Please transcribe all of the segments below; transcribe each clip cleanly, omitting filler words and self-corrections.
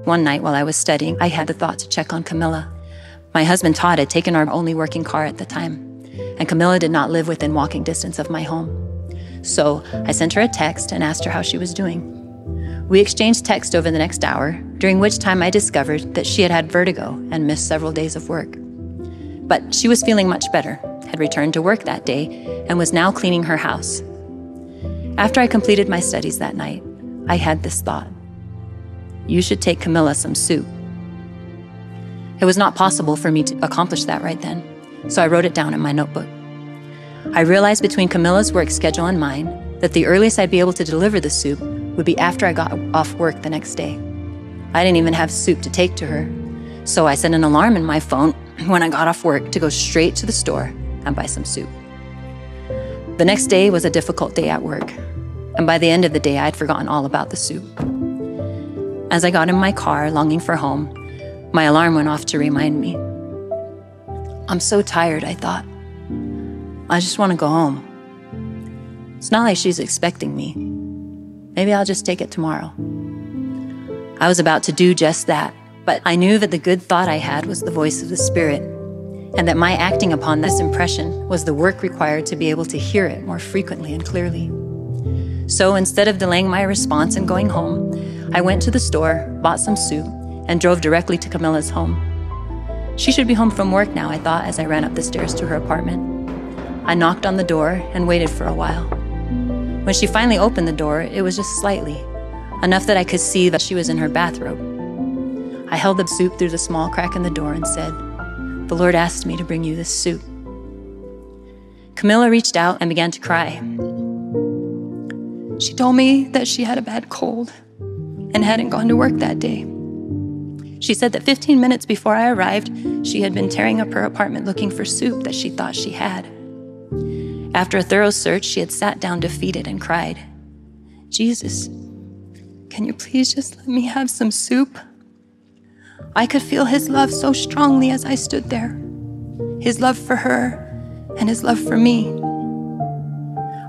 One night while I was studying, I had the thought to check on Camilla. My husband Todd had taken our only working car at the time, and Camilla did not live within walking distance of my home. So I sent her a text and asked her how she was doing. We exchanged text over the next hour, during which time I discovered that she had had vertigo and missed several days of work. But she was feeling much better, had returned to work that day, and was now cleaning her house. After I completed my studies that night, I had this thought: you should take Camilla some soup. It was not possible for me to accomplish that right then, so I wrote it down in my notebook. I realized between Camilla's work schedule and mine that the earliest I'd be able to deliver the soup would be after I got off work the next day. I didn't even have soup to take to her, so I set an alarm in my phone when I got off work to go straight to the store and buy some soup. The next day was a difficult day at work, and by the end of the day, I had forgotten all about the soup. As I got in my car, longing for home, my alarm went off to remind me. I'm so tired, I thought. I just want to go home. It's not like she's expecting me. Maybe I'll just take it tomorrow. I was about to do just that, but I knew that the good thought I had was the voice of the Spirit, and that my acting upon this impression was the work required to be able to hear it more frequently and clearly. So instead of delaying my response and going home, I went to the store, bought some soup, and drove directly to Camilla's home. She should be home from work now, I thought as I ran up the stairs to her apartment. I knocked on the door and waited for a while. When she finally opened the door, it was just slightly, enough that I could see that she was in her bathrobe. I held the soup through the small crack in the door and said, "The Lord asked me to bring you this soup." Camilla reached out and began to cry. She told me that she had a bad cold and hadn't gone to work that day. She said that 15 minutes before I arrived, she had been tearing up her apartment looking for soup that she thought she had. After a thorough search, she had sat down defeated and cried, "Jesus, can you please just let me have some soup?" I could feel his love so strongly as I stood there. His love for her and his love for me.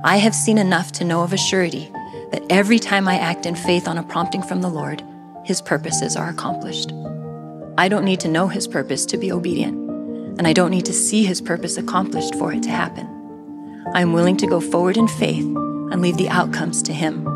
I have seen enough to know of a surety that every time I act in faith on a prompting from the Lord, his purposes are accomplished. I don't need to know his purpose to be obedient, and I don't need to see his purpose accomplished for it to happen. I am willing to go forward in faith and leave the outcomes to him.